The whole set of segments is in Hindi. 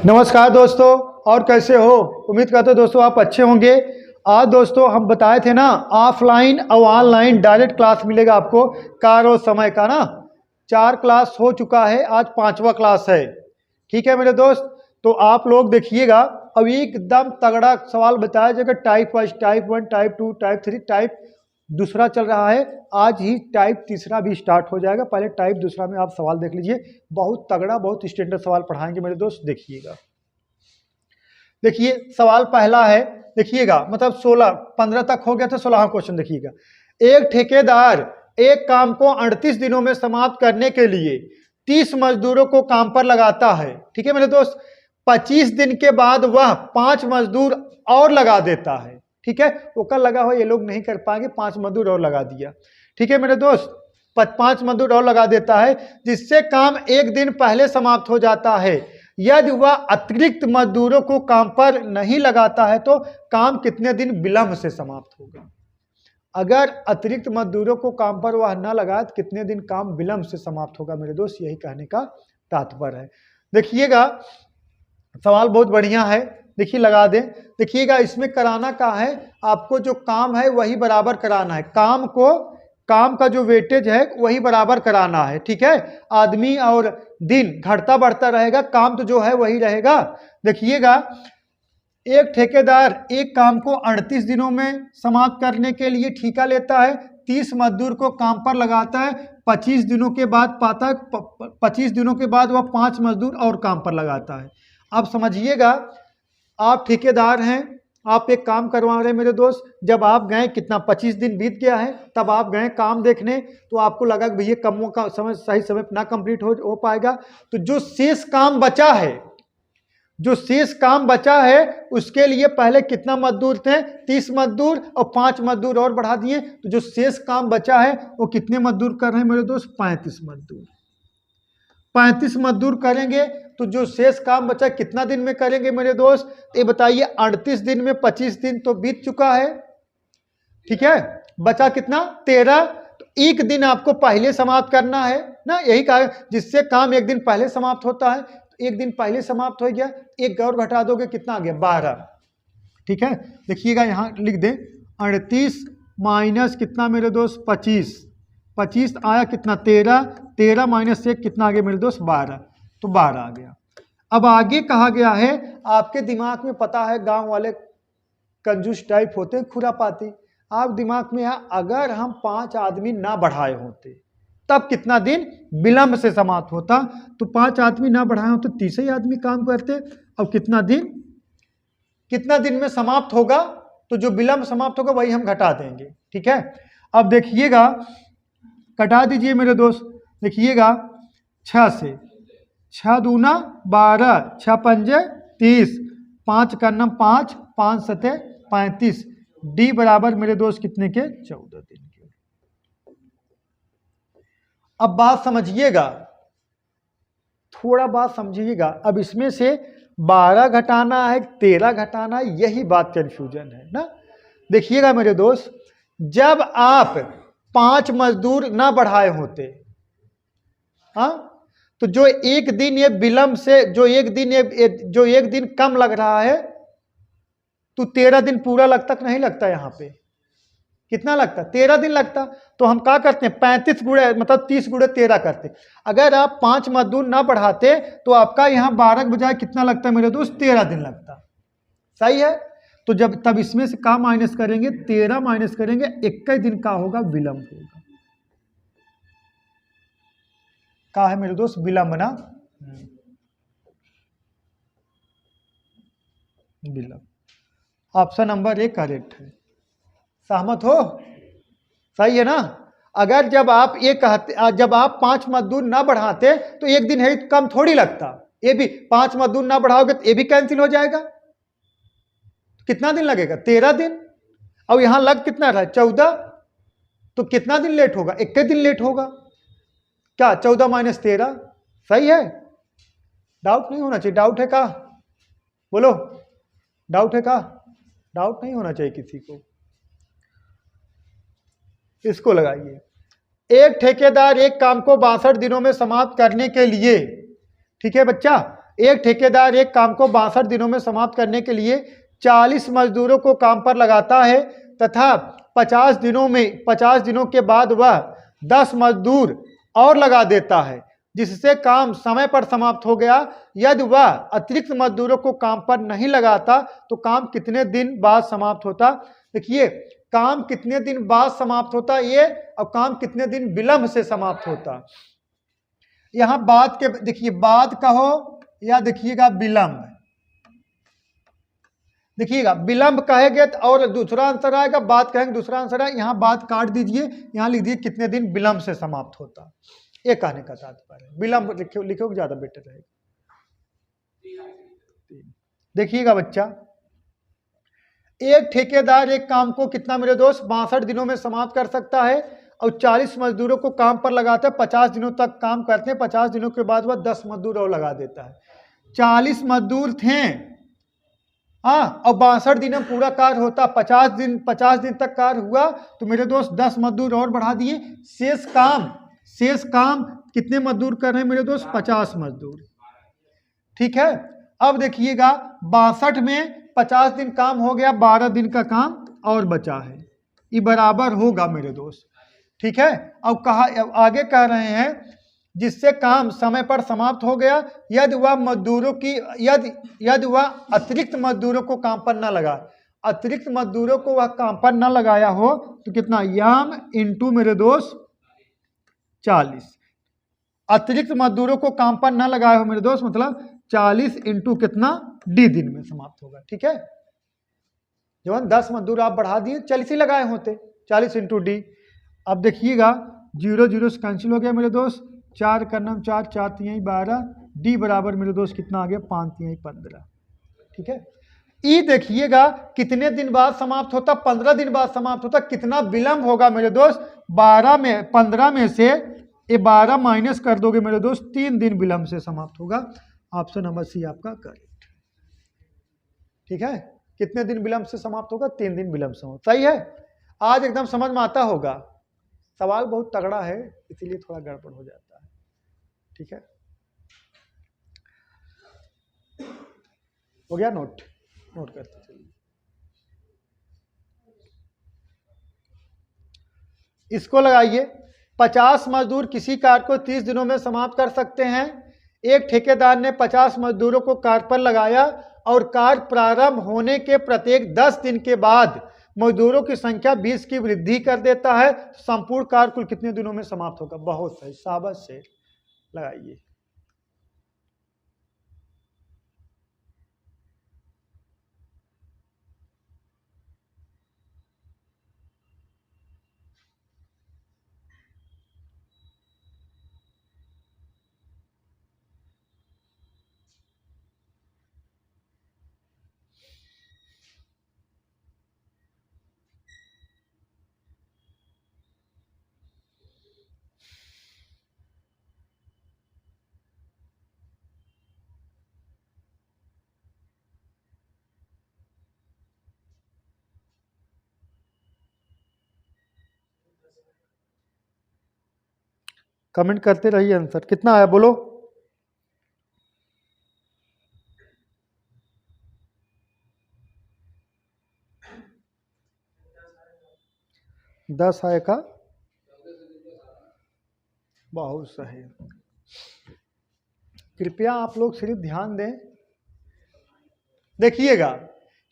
नमस्कार दोस्तों, और कैसे हो? उम्मीद करते हो दोस्तों आप अच्छे होंगे। आज दोस्तों हम बताए थे ना, ऑफलाइन और ऑनलाइन डायरेक्ट क्लास मिलेगा आपको कार और समय का ना। 4 क्लास हो चुका है, आज 5वां क्लास है। ठीक है मेरे दोस्त, तो आप लोग देखिएगा, अब एकदम तगड़ा सवाल बताया जाएगा। Type wise, type 1, type 2, type 3, type दूसरा चल रहा है। आज ही टाइप तीसरा भी स्टार्ट हो जाएगा। पहले टाइप दूसरा में आप सवाल देख लीजिए, बहुत तगड़ा, बहुत स्टैंडर्ड सवाल पढ़ाएंगे मेरे दोस्त, देखिएगा। देखिए सवाल पहला है, देखिएगा, मतलब 16 15 तक हो गया था, 16वां क्वेश्चन देखिएगा। एक ठेकेदार एक काम को 38 दिनों में समाप्त करने के लिए 30 मजदूरों को काम पर लगाता है। ठीक है मेरे दोस्त, 25 दिन के बाद वह 5 मजदूर और लगा देता है। ठीक है, वो कल लगा हो, ये लोग नहीं कर पाएंगे, 5 मजदूर और लगा दिया। ठीक है मेरे दोस्त, 5 मजदूर और लगा देता है, जिससे काम एक दिन पहले समाप्त हो जाता है। यदि वह अतिरिक्त मजदूरों को काम पर नहीं लगाता है तो काम कितने दिन विलंब से समाप्त होगा? अगर अतिरिक्त मजदूरों को काम पर वह न लगाए तो कितने दिन काम विलंब से समाप्त होगा मेरे दोस्त, यही कहने का तात्पर्य है। देखिएगा सवाल बहुत बढ़िया है, देखिए लगा दें। देखिएगा इसमें कराना का है, आपको जो काम है वही बराबर कराना है। काम का जो वेटेज है वही बराबर कराना है। ठीक है, आदमी और दिन घटता बढ़ता रहेगा, काम तो जो है वही रहेगा। देखिएगा, एक ठेकेदार एक काम को 38 दिनों में समाप्त करने के लिए ठेका लेता है, 30 मजदूर को काम पर लगाता है, 25 दिनों के बाद पाता है, 25 दिनों के बाद वह 5 मजदूर और काम पर लगाता है। अब समझिएगा, आप ठेकेदार हैं, आप एक काम करवा रहे हैं मेरे दोस्त। जब आप गए, कितना 25 दिन बीत गया है, तब आप गए काम देखने, तो आपको लगा कि भैया कामों का समय सही समय पर ना कंप्लीट हो पाएगा। तो जो शेष काम बचा है उसके लिए पहले कितना मजदूर थे? 30 मजदूर, और 5 मजदूर और बढ़ा दिए, तो जो शेष काम बचा है वो कितने मजदूर कर रहे हैं मेरे दोस्त? 35 मजदूर। 35 मजदूर करेंगे तो जो शेष काम बचा कितना दिन में करेंगे मेरे दोस्त? ये बताइए, 38 दिन में 25 दिन तो बीत चुका है। ठीक है, बचा कितना? 13। तो एक दिन आपको पहले समाप्त करना है ना, यही कहा, जिससे काम एक दिन पहले समाप्त होता है। तो एक दिन पहले समाप्त हो गया, एक और घटा दोगे, कितना आ गया? 12। ठीक है, देखिएगा यहाँ लिख दें, 38 माइनस कितना मेरे दोस्त? 25। 25 आया कितना? 13। 13 माइनस 1 कितना आ गया मेरे दोस्त? 12। तो 12 आ गया। अब आगे कहा गया है, आपके दिमाग में पता है गांव वाले कंजूस टाइप होते हैं, खुरापाती। आप दिमाग में है, अगर हम 5 आदमी ना बढ़ाए होते तब कितना दिन विलंब से समाप्त होता? तो 5 आदमी ना बढ़ाए होते, 30 ही आदमी काम करते। अब कितना दिन में समाप्त होगा? तो जो विलंब समाप्त होगा वही हम घटा देंगे। ठीक है, अब देखिएगा, कटा दीजिए मेरे दोस्त। देखिएगा, 6 से 6 दूना 12, 6 पंजे 30, 5 का नम 5, 5 सते 35। डी बराबर मेरे दोस्त कितने के? 14 दिन के। अब बात समझिएगा, थोड़ा बात समझिएगा। अब इसमें से 12 घटाना है, 13 घटाना है, यही बात कंफ्यूजन है ना। देखिएगा मेरे दोस्त, जब आप 5 मजदूर ना बढ़ाए होते, हाँ, तो जो एक दिन ये विलंब से, जो एक दिन कम लग रहा है, तो 13 दिन पूरा लगता कि नहीं लगता? यहाँ पे कितना लगता? 13 दिन लगता। तो हम क्या करते हैं, 35 गुणे, मतलब 30 गुणे 13 करते। अगर आप 5 मजदूर ना बढ़ाते तो आपका यहाँ 12 के बजाय कितना लगता है मेरे दोस्त? 13 दिन लगता। सही है, तो तब इसमें से का माइनस करेंगे? 13 माइनस करेंगे, 21 दिन का होगा विलंब होगा। का है मेरे दोस्त? विलंब ना, विलंब। ऑप्शन नंबर 1 करेक्ट है। सहमत हो? सही है ना। अगर जब आप जब आप 5 मजदूर ना बढ़ाते तो एक दिन है कम थोड़ी लगता। ये भी 5 मजदूर ना बढ़ाओगे तो ये भी कैंसिल हो जाएगा। कितना दिन लगेगा? 13 दिन। और यहां लग कितना रहा? 14। तो कितना दिन लेट होगा? 21 दिन लेट होगा। क्या 14 माइनस 13 सही है? डाउट नहीं होना चाहिए। डाउट है का? बोलो, डाउट है का? डाउट नहीं होना चाहिए किसी को। इसको लगाइए, एक ठेकेदार एक काम को 62 दिनों में समाप्त करने के लिए ठीक है बच्चा। एक ठेकेदार एक काम को 62 दिनों में समाप्त करने के लिए 40 मजदूरों को काम पर लगाता है तथा 50 दिनों के बाद वह 10 मजदूर और लगा देता है, जिससे काम समय पर समाप्त हो गया। यदि वह अतिरिक्त मजदूरों को काम पर नहीं लगाता तो काम कितने दिन बाद समाप्त होता? देखिए, काम कितने दिन बाद समाप्त होता ये, और काम कितने दिन विलंब से समाप्त होता। यहां बाद के देखिए, बाद कहो या देखिएगा विलंब, देखिएगा विलंब कहेंगे और दूसरा आंसर आएगा, बाद कहेंगे दूसरा आंसर आएगा। यहां बाद काट दीजिए, यहां लिख दीजिए कितने दिन विलंब से समाप्त होता। ये कहने का तात्पर्य, विलंब लिखोगे ज्यादा बेटर रहेगा। देखिएगा बच्चा, एक ठेकेदार एक काम को कितना मेरे दोस्त 62 दिनों में समाप्त कर सकता है और 40 मजदूरों को काम पर लगाता है। 50 दिनों तक काम करते हैं, 50 दिनों के बाद वह 10 मजदूर और लगा देता है। 40 मजदूर थे हाँ, और 62 दिन में पूरा कार्य होता। 50 दिन तक कार्य हुआ तो मेरे दोस्त 10 मजदूर और बढ़ा दिए। शेष काम कितने मजदूर कर रहे हैं मेरे दोस्त? 50 मजदूर। ठीक है, अब देखिएगा 62 में 50 दिन काम हो गया, 12 दिन का काम और बचा है, ये बराबर होगा मेरे दोस्त। ठीक है, अब आगे कह रहे हैं जिससे काम समय पर समाप्त हो गया यदि वह अतिरिक्त मजदूरों को काम पर न लगा, अतिरिक्त मजदूरों को वह काम पर न लगाया हो तो कितना? याम इंटू मेरे दोस्त 40। अतिरिक्त मजदूरों को काम पर न लगाया हो मेरे दोस्त, मतलब 40 इंटू कितना? डी दिन में समाप्त होगा। ठीक है, जब 10 मजदूर आप बढ़ा दिए, 40 ही लगाए होते, 40 इंटू डी। अब देखिएगा 0 0 से कैंसिल हो गया मेरे दोस्त, 4 का नाम 4, 4 3 12, डी बराबर मेरे दोस्त कितना आ गया? 5 3 15। ठीक है, ई देखिएगा कितने दिन बाद समाप्त होता? 15 दिन बाद समाप्त होता। कितना विलंब होगा मेरे दोस्त? 15 में से ये 12 माइनस कर दोगे मेरे दोस्त, 3 दिन विलंब से समाप्त होगा। ऑप्शन नंबर सी आपका करेक्ट। ठीक है, कितने दिन विलंब से समाप्त होगा? 3 दिन विलंब से। सही है, आज एकदम समझ में आता होगा। सवाल बहुत तगड़ा है इसीलिए थोड़ा गड़बड़ हो जाता है। ठीक है, हो गया? नोट करते चलिए। इसको लगाइए, 50 मजदूर किसी कार्य को 30 दिनों में समाप्त कर सकते हैं। एक ठेकेदार ने 50 मजदूरों को कार्य पर लगाया और कार्य प्रारंभ होने के प्रत्येक 10 दिन के बाद मजदूरों की संख्या 20 की वृद्धि कर देता है। संपूर्ण कार्य कुल कितने दिनों में समाप्त होगा? बहुत सही, शाबाश से लगाइए। कमेंट करते रहिए आंसर कितना आया बोलो। दस आए का, बहुत सही। कृपया आप लोग सिर्फ ध्यान दें। देखिएगा,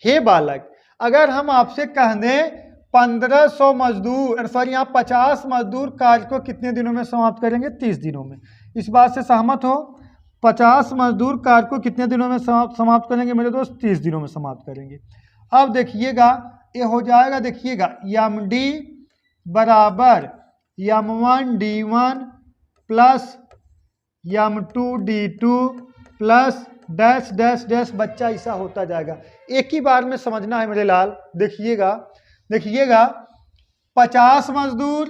हे बालक, अगर हम आपसे कह दें 1500 मजदूर, सॉरी यहाँ 50 मजदूर कार्य को कितने दिनों में समाप्त करेंगे? 30 दिनों में। इस बात से सहमत हो? 50 मजदूर कार्य को कितने दिनों में समाप्त करेंगे मेरे दोस्त? 30 दिनों में समाप्त करेंगे। अब देखिएगा ये हो जाएगा, देखिएगा यम डी बराबर यम1 D1 प्लस यम2 D2 plus dash dash dash, बच्चा ऐसा होता जाएगा। एक ही बार में समझना है मेरे लाल। देखिएगा 50 मजदूर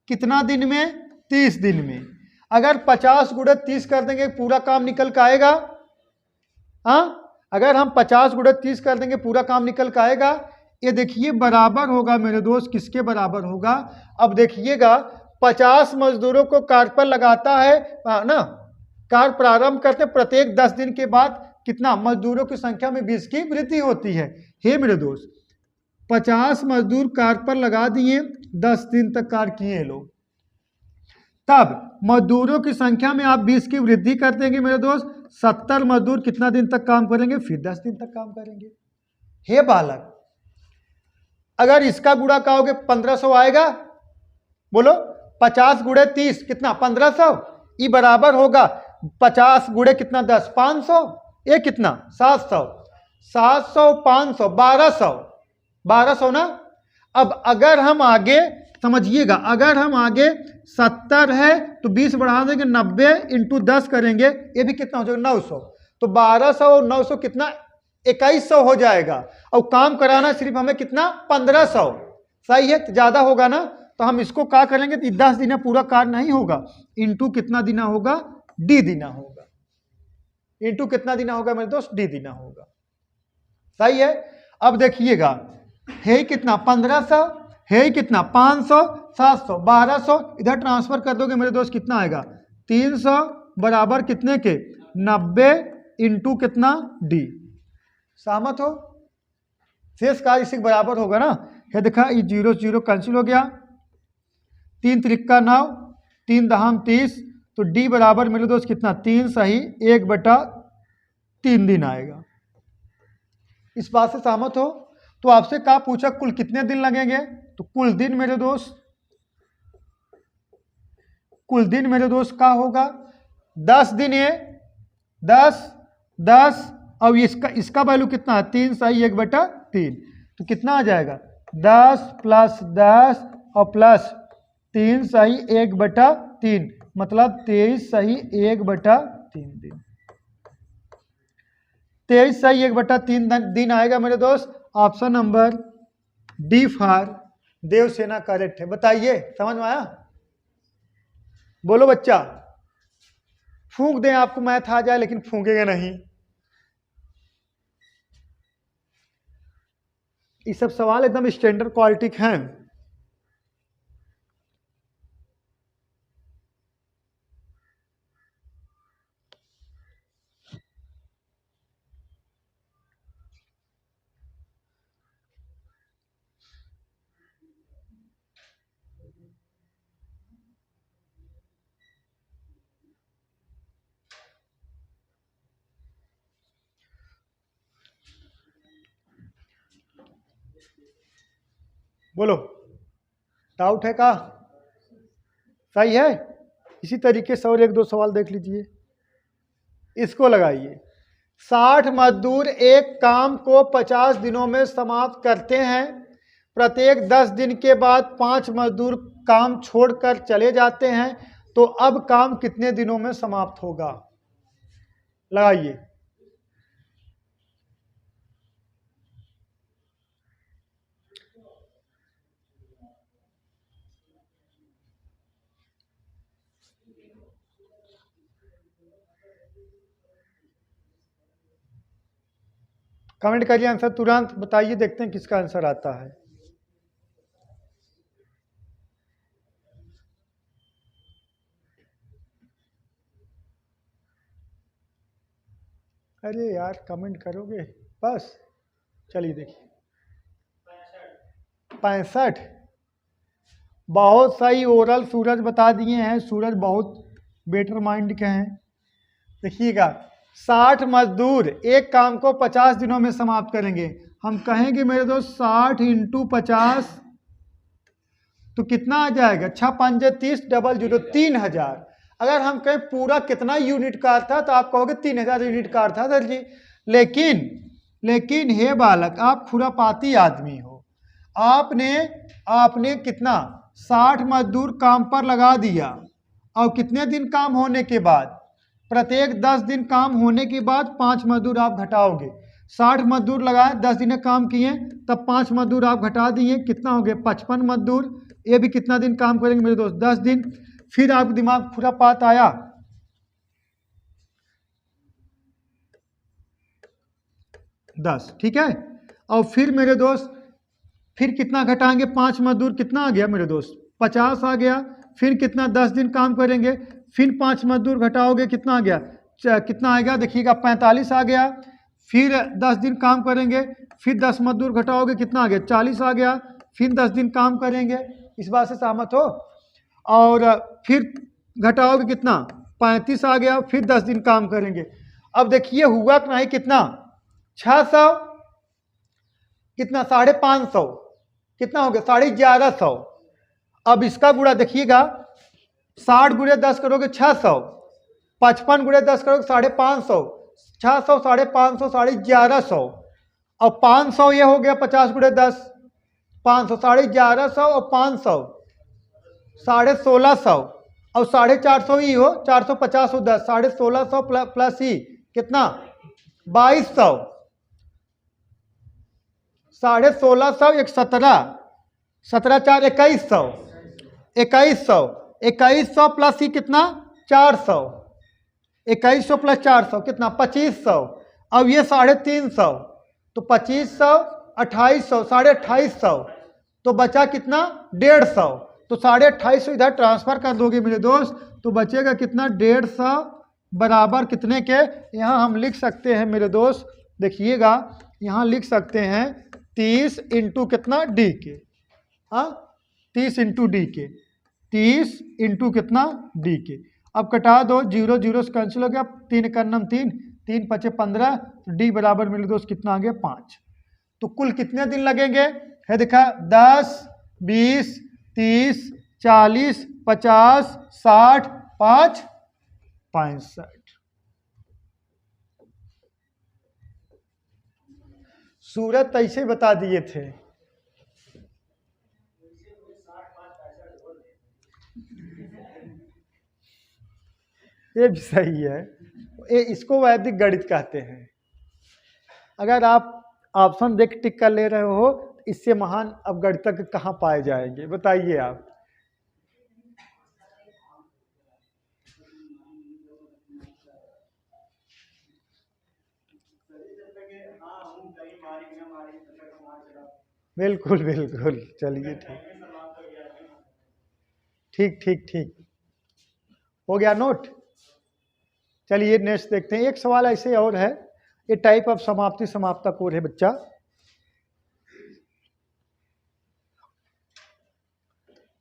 कितना दिन में? 30 दिन में। अगर 50 गुणे 30 कर देंगे पूरा काम निकल के आएगा। हाँ, अगर हम 50 गुणे 30 कर देंगे पूरा काम निकल के आएगा। ये देखिए बराबर होगा मेरे दोस्त, किसके बराबर होगा? अब देखिएगा 50 मजदूरों को कार्य पर लगाता है ना, कार्य प्रारंभ करते प्रत्येक 10 दिन के बाद कितना मजदूरों की संख्या में 20 की वृद्धि होती है। हे मेरे दोस्त, 50 मजदूर कार्य पर लगा दिए, 10 दिन तक कार्य किए लोग, तब मजदूरों की संख्या में आप 20 की वृद्धि कर देंगे मेरे दोस्त, 70 मजदूर कितना दिन तक काम करेंगे, फिर 10 दिन तक काम करेंगे। हे बालक, अगर इसका गुणा कहोगे 1500 आएगा, बोलो 50 गुणे 30 कितना 1500, ये बराबर होगा 50 गुणे कितना 10 500, ये कितना 700, 700 500 1200 ना। अब अगर हम आगे समझिएगा, अगर हम आगे 70 है तो 20 बढ़ा देंगे 90 इंटू 10 करेंगे, ये भी कितना हो जाएगा 900, तो 1200 और 900 कितना 2100 हो जाएगा। और काम कराना सिर्फ हमें कितना 1500, सही है, ज्यादा होगा ना, तो हम इसको क्या करेंगे, 10 दिन पूरा कार्य नहीं होगा, इंटू कितना दिन होगा डी दिना होगा, इंटू कितना दिन होगा मेरे दोस्त डी दिना होगा, सही है। अब देखिएगा है कितना 1500, है कितना 500 700 1200, इधर ट्रांसफर कर दोगे मेरे दोस्त कितना आएगा 300 बराबर कितने के 90 इंटू कितना डी, सहमत हो। शेष कार्य इसी के बराबर होगा ना। है देखा ये 0 0 कैंसिल हो गया, 3 त्रिक्का 9 3 दहाम 30, तो डी बराबर मेरे दोस्त कितना 3 सही 1/3 दिन आएगा। इस बात से सहमत हो। तो आपसे क्या पूछा कुल कितने दिन लगेंगे, तो कुल दिन मेरे दोस्त, कुल दिन मेरे दोस्त क्या होगा 10 दिन, ये 10 और इसका वैल्यू कितना है 3 सही 1/3, तो कितना आ जाएगा 10 + 10 और प्लस 3 सही 1/3, मतलब 23 सही 1/3 दिन, 23 सही 1/3 दिन आएगा मेरे दोस्त। Option number D for Devsena correct है। बताइए समझ में आया, बोलो बच्चा, फूंक दें आपको मैथ आ जाए लेकिन फूंकेगा नहीं। ये सब सवाल एकदम स्टैंडर्ड क्वालिटी के हैं। बोलो डाउट है का, सही है। इसी तरीके से और 1-2 सवाल देख लीजिए, इसको लगाइए। 60 मजदूर एक काम को 50 दिनों में समाप्त करते हैं, प्रत्येक 10 दिन के बाद 5 मजदूर काम छोड़कर चले जाते हैं, तो अब काम कितने दिनों में समाप्त होगा, लगाइए। कमेंट करिए आंसर तुरंत बताइए, देखते हैं किसका आंसर आता है। अरे यार कमेंट करोगे बस। चलिए देखिए 65, बहुत सही ओरल सूरज बता दिए हैं, सूरज बहुत बेटर माइंड के हैं। देखिएगा 60 मजदूर एक काम को 50 दिनों में समाप्त करेंगे, हम कहेंगे मेरे दोस्त 60 × 50 तो कितना आ जाएगा 6 5 30 00 3000। अगर हम कहें पूरा कितना यूनिट कार था तो आप कहोगे 3000 यूनिट कार था सर जी, लेकिन हे बालक आप खुरापाती आदमी हो, आपने कितना 60 मजदूर काम पर लगा दिया और कितने दिन काम होने के बाद, प्रत्येक 10 दिन काम होने के बाद 5 मजदूर आप घटाओगे। 60 मजदूर लगाए 10 दिन काम किए, तब 5 मजदूर आप घटा दिए, कितना हो गया 55 मजदूर। ये भी कितना दिन काम करेंगे मेरे दोस्त 10 दिन। फिर आपके दिमाग खुरापात आया, दस, ठीक है। और फिर मेरे दोस्त फिर कितना घटाएंगे 5 मजदूर, कितना आ गया मेरे दोस्त 50 आ गया। फिर कितना 10 दिन काम करेंगे, फिर 5 मजदूर घटाओगे कितना आ गया, कितना आएगा देखिएगा 45 आ गया। फिर 10 दिन काम करेंगे, फिर 10 मजदूर घटाओगे कितना आ गया 40 आ गया। फिर 10 दिन काम करेंगे, इस बात से सहमत हो। और फिर घटाओगे कितना 35 आ गया। फिर 10 दिन काम करेंगे। अब देखिए हुआ कि नहीं कितना 600 कितना 550 कितना हो गया 1150। अब इसका गुणा देखिएगा 60 गुणे 10 करोगे 600, 55 गुणे 10 करोगे 550, 600 550 1150 और 500 ये हो गया 50 गुणे 10 500 1150 और 500 1650 और 450 ही हो 450 हो 10 1650 प्लस ही कितना 2200 1650 एक 17 17 4 2100 2100 प्लस ही कितना 400 2100 प्लस 400 कितना 2500। अब ये 350 तो 2500 2800 2850 तो बचा कितना 150। तो 2850 इधर ट्रांसफर कर दोगे मेरे दोस्त तो बचेगा कितना 150 बराबर कितने के। यहाँ हम लिख सकते हैं मेरे दोस्त देखिएगा यहाँ लिख सकते हैं 30 इंटू कितना डी के। हाँ 30 इंटू डी के 30 इंटू कितना डी के। अब कटा दो 0 0 से कैंसिल हो गया 3 का नम 3 3 5 15 डी बराबर मेरे दोस्त कितना आ गया 5। तो कुल कितने दिन लगेंगे है देखा 10 20 30 40 50 60 5 65। सूरत तो ऐसे बता दिए थे। ये भी सही है, इसको वैदिक गणित कहते हैं। अगर आप ऑप्शन देख टिक कर ले रहे हो इससे महान अब गणितज्ञ कहाँ पाए जाएंगे बताइए आप। बिल्कुल बिल्कुल चलिए ठीक ठीक ठीक हो गया नोट। चलिए नेक्स्ट देखते हैं। एक सवाल ऐसे और है, ये टाइप ऑफ समाप्ति समाप्ता कोड है बच्चा।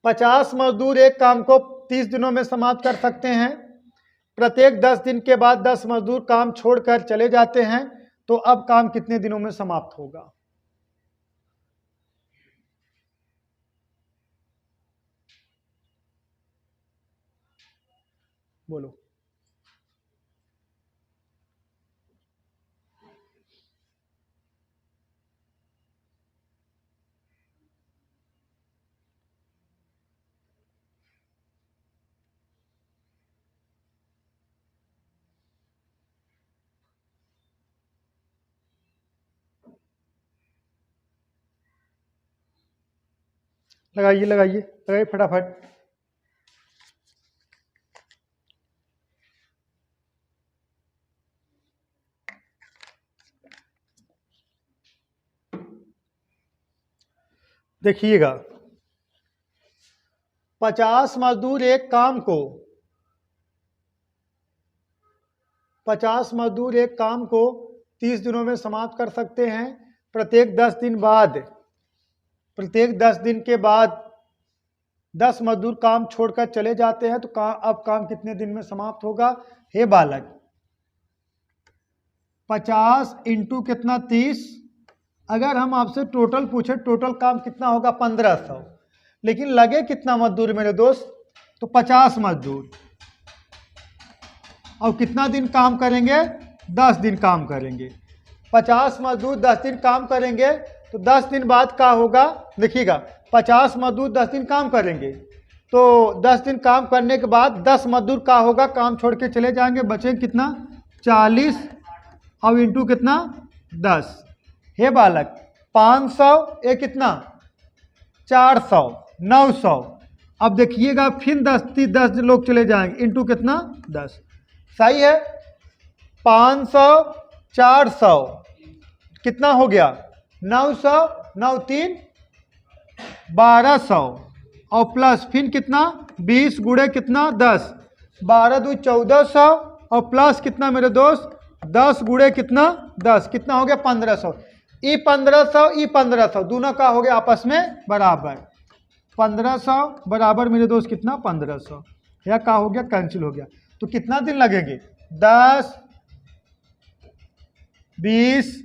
पचास मजदूर एक काम को 30 दिनों में समाप्त कर सकते हैं। प्रत्येक 10 दिन के बाद 10 मजदूर काम छोड़कर चले जाते हैं, तो अब काम कितने दिनों में समाप्त होगा। बोलो। लगाइए लगाइए लगाइए फटाफट। देखिएगा 50 मजदूर एक काम को 30 दिनों में समाप्त कर सकते हैं। प्रत्येक 10 दिन के बाद 10 मजदूर काम छोड़कर चले जाते हैं, तो अब काम कितने दिन में समाप्त होगा। हे बालक 50 इंटू कितना 30। अगर हम आपसे टोटल पूछे टोटल काम कितना होगा 1500, लेकिन लगे कितना मजदूर मेरे दोस्त, तो 50 मजदूर और कितना दिन काम करेंगे 10 दिन काम करेंगे। 50 मजदूर 10 दिन काम करेंगे तो 10 दिन बाद क्या होगा देखिएगा 50 मजदूर 10 दिन काम करेंगे तो 10 दिन काम करने के बाद 10 मजदूर क्या होगा काम छोड़ के चले जाएंगे, बचेंगे कितना 40 और इंटू कितना 10। हे बालक 500 ये कितना 400 900। अब देखिएगा फिर 10 लोग चले जाएंगे इंटू कितना 10। सही है 500 400 कितना हो गया 900 9 3 1200 और प्लस फिर कितना 20 गुणे कितना 10 12 दूनी 1400 और प्लस कितना मेरे दोस्त 10 गुणे कितना 10, कितना हो गया 1500। ई 1500 दोनों का हो गया आपस में बराबर, 1500 बराबर मेरे दोस्त कितना 1500, या का हो गया कैंसिल हो गया। तो कितना दिन लगेंगे 10 20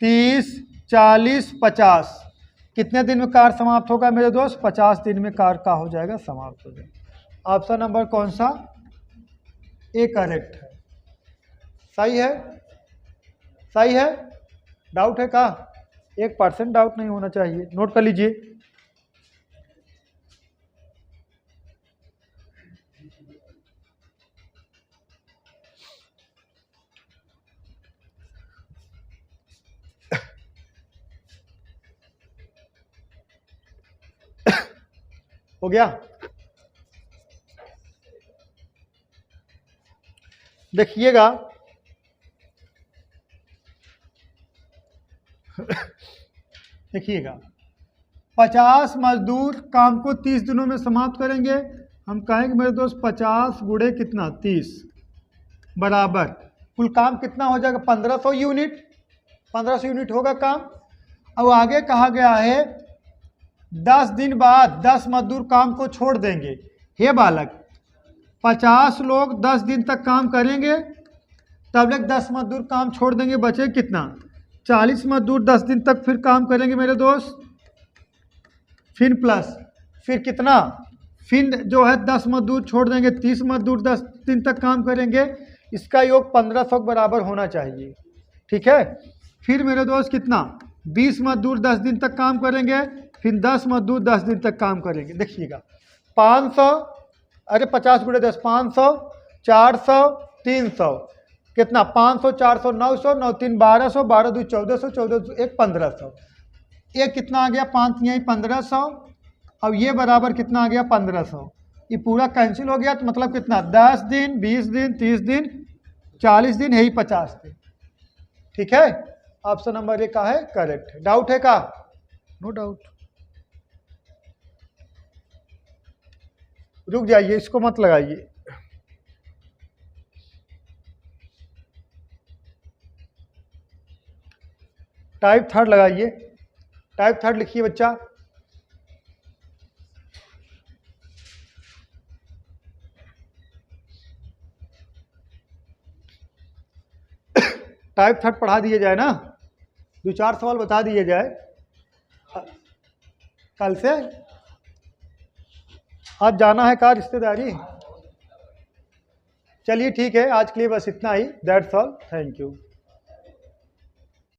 30 40 50, कितने दिन में कार्य समाप्त होगा मेरे दोस्त 50 दिन में कार्य का हो जाएगा समाप्त हो जाएगा। ऑप्शन नंबर कौन सा ए करेक्ट है, सही है, सही है। डाउट है का 1% डाउट नहीं होना चाहिए, नोट कर लीजिए। हो गया, देखिएगा देखिएगा 50 मजदूर काम को 30 दिनों में समाप्त करेंगे। हम कहेंगे मेरे दोस्त 50 गुणे कितना 30 बराबर कुल काम कितना हो जाएगा 1500 यूनिट, 1500 यूनिट होगा काम। अब आगे कहा गया है 10 दिन बाद 10 मजदूर काम को छोड़ देंगे। हे बालक 50 लोग 10 दिन तक काम करेंगे, तब तक 10 मजदूर काम छोड़ देंगे, बचे कितना 40 मजदूर 10 दिन तक फिर काम करेंगे मेरे दोस्त, फिर प्लस फिर कितना फिर जो है 10 मजदूर छोड़ देंगे, 30 मजदूर 10 दिन तक काम करेंगे, इसका योग 1500 के बराबर होना चाहिए, ठीक है। फिर मेरे दोस्त कितना 20 मजदूर 10 दिन तक काम करेंगे, फिर 10 मजदूर 10 दिन तक काम करेंगे। देखिएगा 500 अरे 50 गुणे 10 500 400 300 कितना 500 400 900 9 3 1200 12 2 1400 14 1 1500, ये कितना आ गया 5 यहीं 1500, अब ये बराबर कितना आ गया 1500, ये पूरा कैंसिल हो गया। तो मतलब कितना 10 दिन 20 दिन 30 दिन 40 दिन है ही 50 दिन, ठीक है। ऑप्शन नंबर ए का है करेक्ट है। डाउट है का, नो डाउट, रुक जाइए इसको मत लगाइए। टाइप थर्ड लगाइए, टाइप थर्ड लिखिए बच्चा। टाइप थर्ड पढ़ा दिए जाए ना, 2-4 सवाल बता दिए जाए कल से। आज जाना है का रिश्तेदारी, चलिए ठीक है, आज के लिए बस इतना ही, दैट्स ऑल, थैंक यू।